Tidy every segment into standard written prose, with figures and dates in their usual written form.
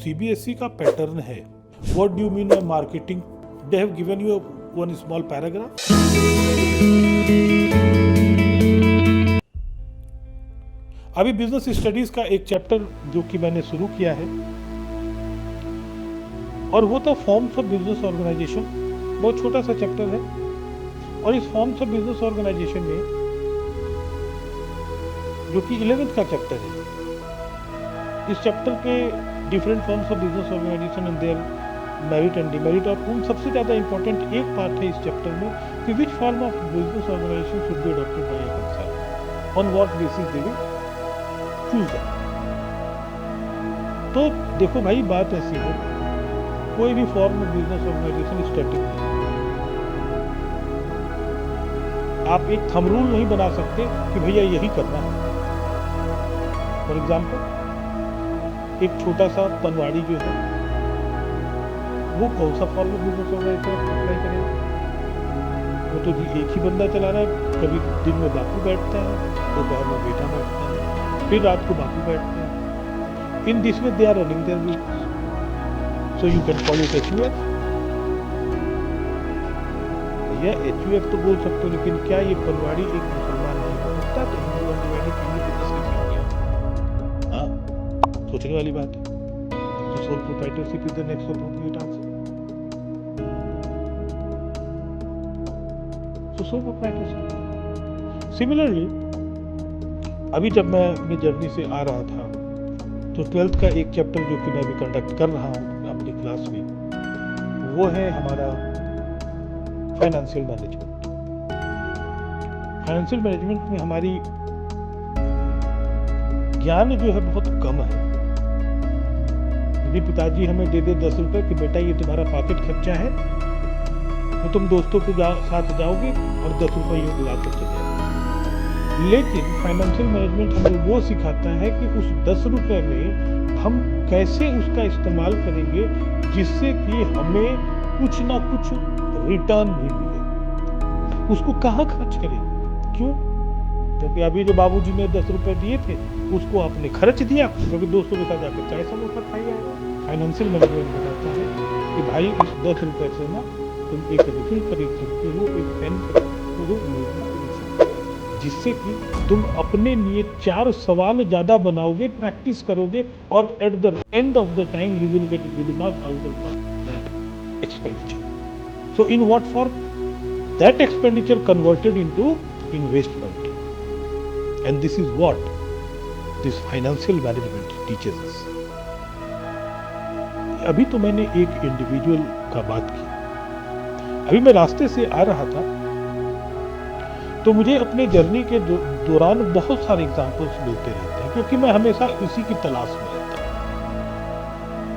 CBSE का pattern है। What do you mean by marketing? They have given you one small paragraph. अभी business studies का एक chapter जो कि मैंने शुरू किया है और वो तो फॉर्म्स ऑफ बिजनेस ऑर्गेनाइजेशन, बहुत छोटा सा चैप्टर है। और इस फॉर्म्स ऑफ बिजनेस ऑर्गेनाइजेशन में जो कि 11th का चैप्टर है, इस चैप्टर के different forms of business organisation and their merit and demerit, और उन सबसे ज़्यादा इंपॉर्टेंट एक पार्ट है इस चैप्टर में कि which form of business organisation should be adopted by a concern, on what basis they will choose that. तो देखो भाई, बात ऐसी है, कोई भी form of business organisation static नहीं। आप एक थंब रूल नहीं बना सकते कि भैया यही करना है। फॉर एग्जाम्पल, एक छोटा सा पनवाड़ी जो है वो कौन सा form of business organisation apply करेगा? वो तो जी एक ही बंदा चला रहा है। कभी दिन में बापू बैठता है, दोपहर में बेटा बैठता है, फिर रात को बापू बैठते हैं। In this way they are running their business. So you can call it HUF। भैया HUF तो बोल सकते हो, लेकिन क्या ये पनवाड़ी एक मुसलमान नहीं हो सकता? तो हिंदू अनडिवाइडेड फैमिली बिजनेस कैसे हो गया? हाँ, सोचने वाली बात है। तो sole proprietorship is the next appropriate answer. तो सोल प्रोप्राइटरशिप। सिमिलरली, अभी जब मैं अपनी जर्नी से आ रहा था तो 12th का एक चैप्टर जो कि मैं भी कंडक्ट कर रहा हूँ अपनी क्लास में, वो है हमारा फाइनेंशियल मैनेजमेंट। फाइनेंशियल मैनेजमेंट में हमारी ज्ञान जो है बहुत कम है। यदि पिताजी हमें दे दे 10 रुपए कि बेटा ये तुम्हारा पॉकेट खर्चा है, तो तुम दोस्तों के साथ जाओगे और 10 रुपए यूं उड़ा कर चले जाओगे। लेकिन फाइनेंशियल मैनेजमेंट हमें वो सिखाता है कि उस 10 रुपए में हम कैसे उसका इस्तेमाल करेंगे जिससे कि हमें कुछ ना कुछ रिटर्न भी मिले। उसको कहाँ खर्च करें? क्यों? क्योंकि अभी जो बाबूजी ने 10 रुपए दिए थे उसको आपने खर्च दिया, क्योंकि दोस्तों के साथ जाकर चाय समोसा खाई आए। फाइनेंशियल मैनेजमेंट बताता है कि भाई इस 10 रुपए से ना तुम एक रिफिल खरीद सकते हो, एक पेन खरीद सकते हो, जिससे कि तुम अपने लिए 4 सवाल ज्यादा बनाओगे, प्रैक्टिस करोगे, और at the end of the time you will get good enough out of expenditure. So in what form? That expenditure converted into investment. And this is what this financial management teaches us. अभी तो मैंने एक individual का बात की। अभी मैं रास्ते से आ रहा था तो मुझे अपने जर्नी के दौरान बहुत सारे एग्जाम्पल्स मिलते रहते हैं, क्योंकि मैं हमेशा इसी की तलाश में रहता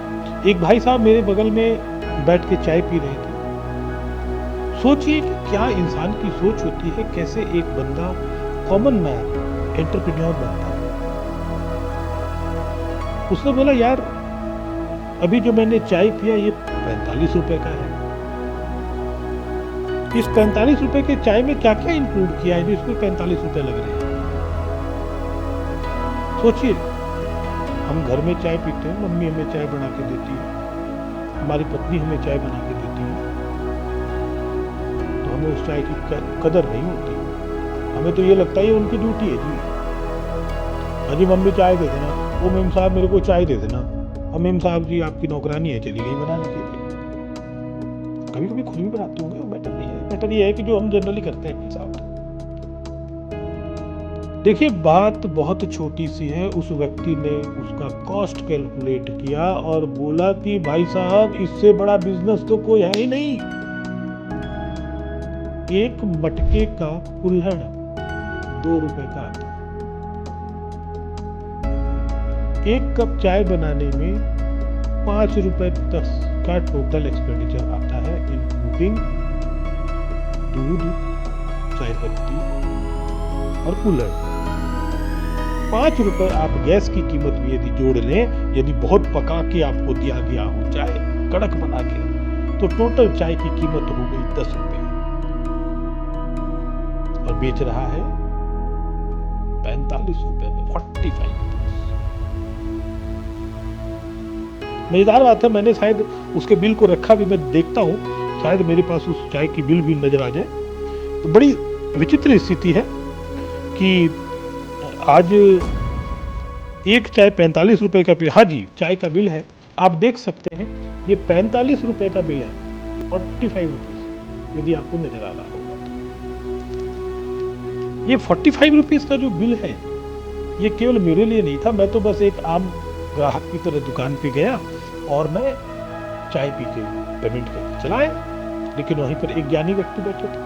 हूँ। एक भाई साहब मेरे बगल में बैठ के चाय पी रहे थे। सोचिए कि क्या इंसान की सोच होती है, कैसे एक बंदा कॉमन मैन एंटरप्रेन्योर बनता है। उसने बोला, यार अभी जो मैंने चाय पिया ये 45 रुपए का है। इस 45 रुपए के चाय में क्या क्या इंक्लूड किया है जो इसको 45 रुपए लग रहे हैं? सोचिए, हम घर में चाय पीते हैं, मम्मी हमें चाय बना के देती है, हमारी पत्नी हमें चाय बना के देती है, हमें उस चाय की कदर नहीं होती। हमें तो ये लगता है ये उनकी ड्यूटी है जी। अजी मम्मी चाय दे देना, वो मेम साहब मेरे को चाय दे देना, और मेम साहब जी आपकी नौकरानी है, चली गई बनाने के लिए। कभी कभी खुद भी बनाते होंगे, वो बेटर नहीं है। बेटर ये है कि जो हम जनरली करते हैं साहब। देखिए, बात बहुत छोटी सी है। उस व्यक्ति ने उसका कॉस्ट कैलकुलेट किया और बोला कि भाई साहब इससे बड़ा बिजनेस तो कोई है ही नहीं। एक मटके का कुल्हड़ 2 रुपए का आता है। एक कप चाय बनाने में 5 रुपए तक का टोटल एक्सपेंडिचर आता है, इंक्लूडिंग दूध, चाय पत्ती और कुल्हड़। 5 रुपए आप गैस की कीमत भी यदि जोड़ लें, यदि बहुत पका के आपको दिया गया हो चाय कड़क बना के, तो टोटल चाय की कीमत हो गई 10 रुपए, और बेच रहा है 45 रुपए में, 45 रुपीज। मज़ेदार बात है, मैंने शायद उसके बिल को रखा भी, मैं देखता हूँ शायद मेरे पास उस चाय की बिल भी नज़र आ जाए। तो बड़ी विचित्र स्थिति है कि आज एक चाय 45 रुपए का बिल, हाँ जी चाय का बिल है, आप देख सकते हैं ये 45 रुपए का बिल है, 45 रुपीज़, यदि आपको नजर आ रहा होगा तो। ये 45 रुपीज़ का जो बिल है ये केवल मेरे लिए नहीं था, मैं तो बस एक आम ग्राहक की तरह दुकान पे गया और मैं चाय पी के पेमेंट करके चला आया। लेकिन वहीं पर एक ज्ञानी व्यक्ति बैठे थे,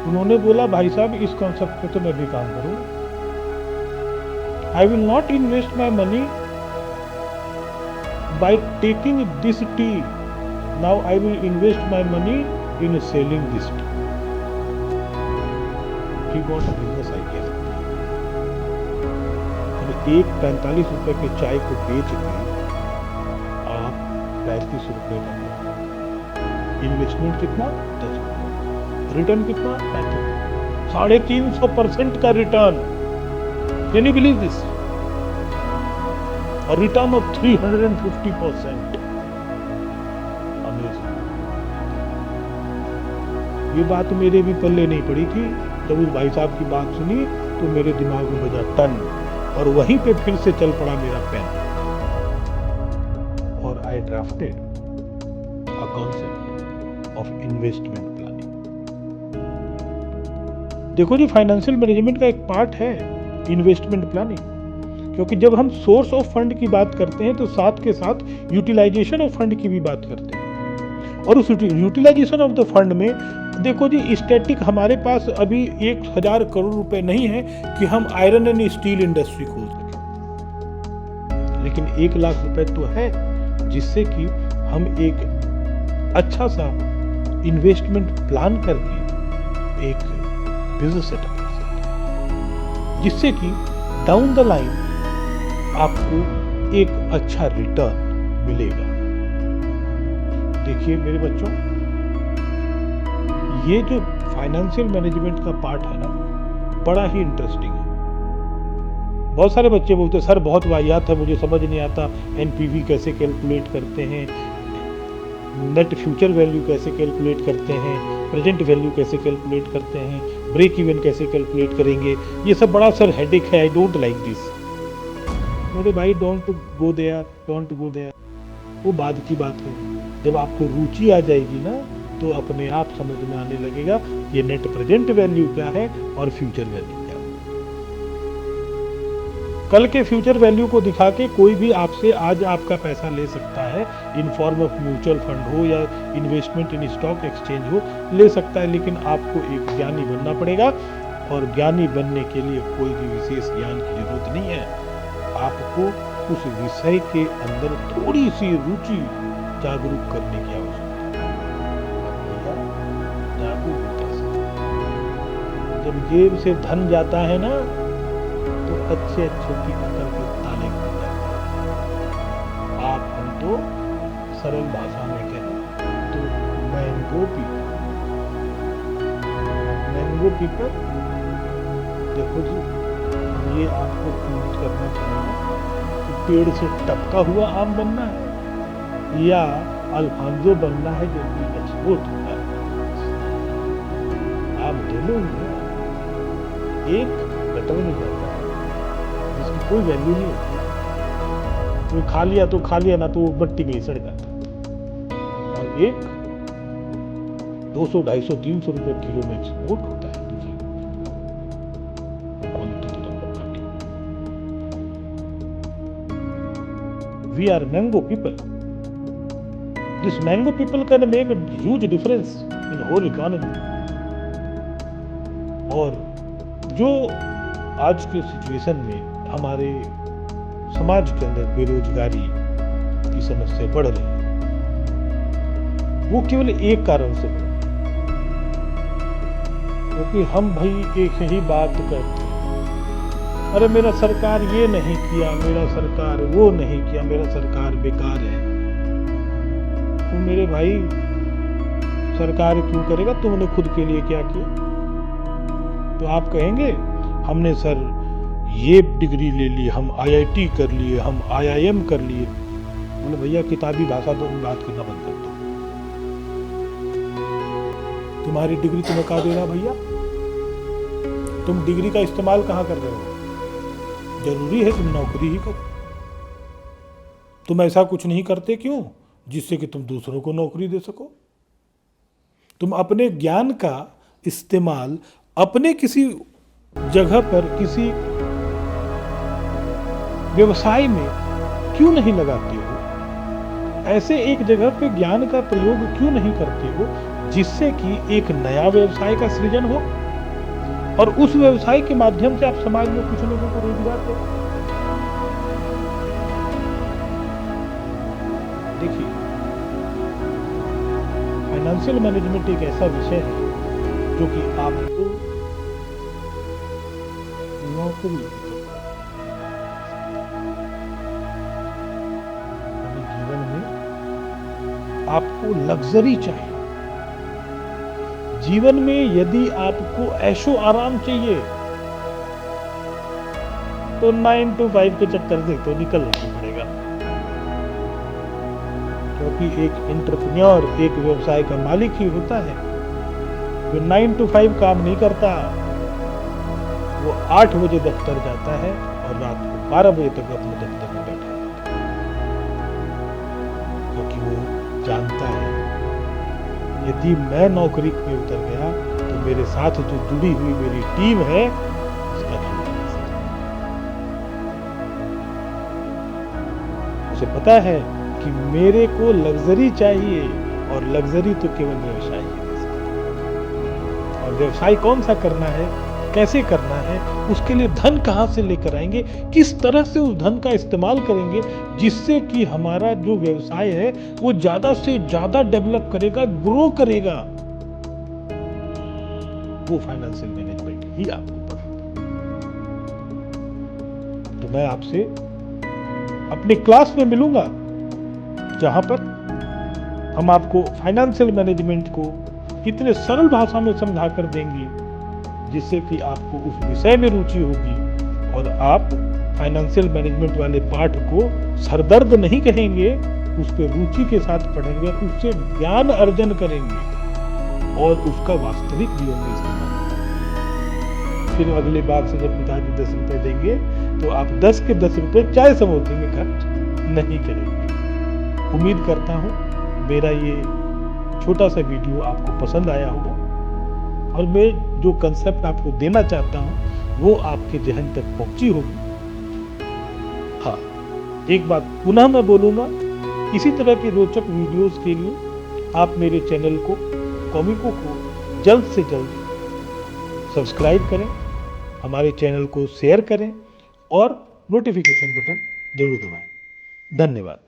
उन्होंने बोला भाई साहब इस कॉन्सेप्ट पे तो मैं भी काम करूंगा। I will not invest my money by taking this tea. Now I will invest my money in selling this tea. He got a business idea. एक 45 रुपए के चाय को बेच के आप 35 रुपए का, इन्वेस्टमेंट कितना 10 रुपए, रिटर्न कितना 350% का return. Can you believe this? A return of 350%. Amazing. ये बात मेरे भी पल्ले नहीं पड़ी थी। जब उस भाई साहब की बात सुनी तो मेरे दिमाग में बजा टन, और वहीं पे फिर से चल पड़ा मेरा पेन, और I drafted a concept of investment planning. देखो जी, फाइनेंशियल मैनेजमेंट का एक पार्ट है इन्वेस्टमेंट प्लानिंग, क्योंकि जब हम सोर्स ऑफ फंड की बात करते हैं तो साथ के साथ यूटिलाइजेशन ऑफ फंड की भी बात करते हैं। और उस यूटिलाइजेशन ऑफ द फंड में देखो जी, स्टैटिक हमारे पास अभी 1000 करोड़ रुपए नहीं है कि हम आयरन एंड स्टील इंडस्ट्री खोल सकें, लेकिन 1 लाख रुपए तो है जिससे कि हम एक अच्छा सा इन्वेस्टमेंट प्लान करके एक बिजनेस सेटअप कर सकते हैं, जिससे कि डाउन द लाइन आपको एक अच्छा रिटर्न मिलेगा। देखिए मेरे बच्चों, ये जो फाइनेंशियल मैनेजमेंट का पार्ट है ना, बड़ा ही इंटरेस्टिंग है। बहुत सारे बच्चे बोलते हैं सर बहुत वाहियात है, मुझे समझ नहीं आता एनपीवी कैसे कैलकुलेट करते हैं, नेट फ्यूचर वैल्यू कैसे कैलकुलेट करते हैं, प्रेजेंट वैल्यू कैसे कैलकुलेट करते हैं, ब्रेक इवन कैसे कैलकुलेट करेंगे, ये सब बड़ा सर हेडेक है, आई डोंट लाइक दिस। मेरे भाई डोंट गो देयर, वो बाद की बात है। जब आपको रुचि आ जाएगी ना तो अपने आप समझ में आने लगेगा ये नेट प्रेजेंट वैल्यू क्या है और फ्यूचर वैल्यू क्या है। कल के फ्यूचर वैल्यू को दिखा के कोई भी आपसे आज आपका पैसा ले सकता है, in form of mutual fund हो या इन्वेस्टमेंट इन स्टॉक एक्सचेंज हो, ले सकता है, लेकिन आपको एक ज्ञानी बनना पड़ेगा। और ज्ञानी बनने के लिए कोई भी विशेष ज्ञान की जरूरत नहीं है, आपको उस विषय के अंदर थोड़ी सी रुचि जागरूक करने की आवश्यकता है। जब जेब से धन जाता है ना तो अच्छे की अकल के ताले खुल जाते हैं। आप हम तो सरल भाषा में कहें तो मैंगो पीपर, देखो जी ये आपको चूज करना पड़ेगा कि पेड़ से टपका हुआ आम बनना है या अल्फांजो बनना है जो कि एक्सपोर्ट होता है। आप दोनों में एक गटर में जाता है जिसकी कोई वैल्यू नहीं होती, कोई खा लिया तो खा लिया, ना तो मट्टी में सड़ जाता, और एक 200, 250, 300 रुपए किलो में एक्सपोर्ट होता है। We are mango people. This mango people can make a huge difference in whole economy. और जो आज के सिचुएशन में हमारे समाज के अंदर बेरोजगारी की समस्या बढ़ रही है, वो केवल एक कारण से बढ़ रही है, क्योंकि हम भाई एक ही बात करते हैं, अरे मेरा सरकार ये नहीं किया, मेरा सरकार वो नहीं किया, मेरा सरकार बेकार है। तो मेरे भाई सरकार क्यों करेगा, तुमने खुद के लिए क्या किया? तो आप कहेंगे हमने सर ये डिग्री ले ली, हम आईआईटी कर लिए, हम आईआईएम कर लिए, बोले भैया किताबी भाषा तो बात करना बंद कर दो, तुम्हारी डिग्री तुम्हें कहाँ दे रहा भैया? तुम डिग्री का इस्तेमाल कहाँ कर रहे हो? जरूरी है तुम नौकरी ही करो। तुम ऐसा कुछ नहीं करते क्यों जिससे कि तुम दूसरों को नौकरी दे सको? तुम अपने ज्ञान का इस्तेमाल अपने किसी जगह पर किसी व्यवसाय में क्यों नहीं लगाते हो? ऐसे एक जगह पे ज्ञान का प्रयोग क्यों नहीं करते हो जिससे कि एक नया व्यवसाय का सृजन हो और उस व्यवसाय के माध्यम से आप समाज में कुछ लोगों को रोजगार दो? देखिए, फाइनेंशियल मैनेजमेंट एक ऐसा विषय है जो कि आपको नौकरी जीवन में आपको लग्जरी चाहिए। जीवन में यदि आपको ऐशो आराम चाहिए तो 9 to 5 के चक्कर से तो निकलना ही पड़ेगा, क्योंकि एक एंटरप्रेन्योर एक व्यवसाय का मालिक ही होता है। जो 9 to 5 काम नहीं करता वो 8 बजे दफ्तर जाता है और रात को 12 बजे तक अपने दफ्तर में बैठा रहता है, क्योंकि वो जानता है यदि मैं नौकरी में उतर गया तो मेरे साथ जो जुड़ी हुई मेरी टीम है उसका उसे पता है कि मेरे को लग्जरी चाहिए और लग्जरी तो केवल व्यवसाय ही दे सकता है। और व्यवसाय कौन सा करना है, कैसे करना है, उसके लिए धन कहां से लेकर आएंगे, किस तरह से उस धन का इस्तेमाल करेंगे जिससे कि हमारा जो व्यवसाय है वो ज्यादा से ज्यादा डेवलप करेगा, ग्रो करेगा, वो फाइनेंशियल मैनेजमेंट ही आपको पढ़ाता। तो मैं आपसे अपनी क्लास में मिलूंगा जहां पर हम आपको फाइनेंशियल मैनेजमेंट को इतने सरल भाषा में समझा कर देंगे जिससे कि आपको उस विषय में रुचि होगी और आप फाइनेंशियल मैनेजमेंट वाले पाठ को सरदर्द नहीं कहेंगे, उस पर रुचि के साथ पढ़ेंगे, उससे ज्ञान अर्जन करेंगे और उसका वास्तविक जीवन में इस्तेमाल करेंगे। फिर अगली बार से जब पिताजी 10 रुपए देंगे तो आप 10 के 10 रुपए चाय समोसे में खर्च नहीं करेंगे। उम्मीद करता हूं मेरा ये छोटा सा वीडियो आपको पसंद आया होगा और मैं जो कंसेप्ट आपको देना चाहता हूं वो आपके जहन तक पहुंची होगी। हाँ, एक बात पुनः मैं बोलूंगा, इसी तरह के रोचक वीडियोस के लिए आप मेरे चैनल को कॉमिको को जल्द से जल्द सब्सक्राइब करें, हमारे चैनल को शेयर करें और नोटिफिकेशन बटन जरूर दबाएं। धन्यवाद।